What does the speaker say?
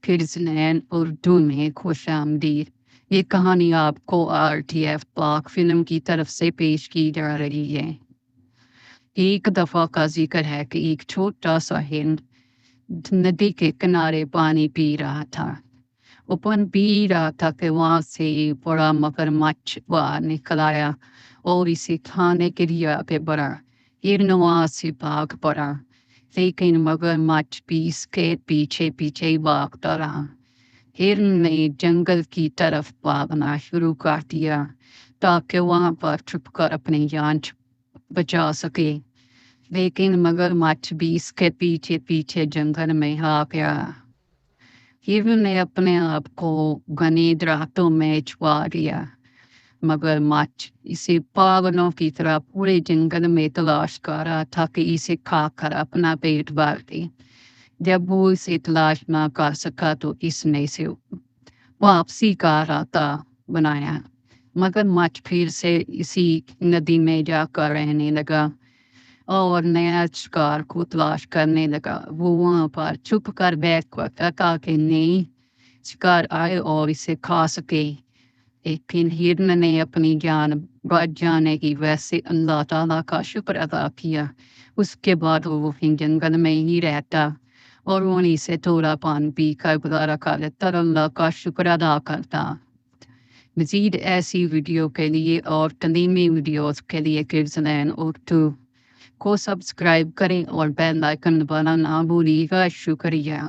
کرزنین اردو میں خوش آمدید۔ یہ کہانی آپ کو RTF پاک فلم کی طرف سے پیش کی جا رہی ہے۔ ایک دفعہ کا ذکر ہے کہ ایک چھوٹا سا ہرن ندی کے کنارے پانی پی رہا تھا۔ اوپن پی رہا تھا کہ وہاں سے بڑا مگرمچھ باہر نکل آیا اور اسے کھانے کے لیے آگے بڑھا۔ ہرن وہاں سے بھاگ پڑا، لیکن مگرمچھ بھی اس کے پیچھے پیچھے بھاگتا رہا۔ ہرن نے جنگل کی طرف بھاگنا شروع کر دیا تاکہ وہاں پر چھپ کر اپنی جان بچا سکے، لیکن مگرمچھ بھی اس کے پیچھے پیچھے جنگل میں آ گیا۔ ہرن نے اپنے آپ کو گھنے درختوں میں چھپا لیا۔ مگرمچھ اسے پاگلوں کی طرح پورے جنگل میں تلاش کر رہا تھا کہ اسے کھا کر اپنا پیٹ بھر دے۔ جب وہ اسے تلاش نہ کر سکا تو اس نے اسے واپسی کا راستہ بنایا۔ مگرمچھ پھر سے اسی ندی میں جا کر رہنے لگا اور نیا شکار کو تلاش کرنے لگا۔ وہ وہاں پر چھپ کر بیٹھ گیا تاکہ نئی شکار آئے اور اسے کھا سکے، لیکن ہرن نے اپنی جان بچ جانے کی وجہ سے اللہ تعالیٰ کا شکر ادا کیا۔ اس کے بعد وہ جنگل میں ہی رہتا اور انہیں سے تھوڑا پانی پی کر گزارا کر لیتا اور اللہ کا شکر ادا کرتا۔ مزید ایسی ویڈیو کے لیے اور تعلیمی ویڈیوز کے لیے کرزنین اردو کو سبسکرائب کریں اور بیل آئکن دبانا نہ بھولیے گا۔ شکریہ۔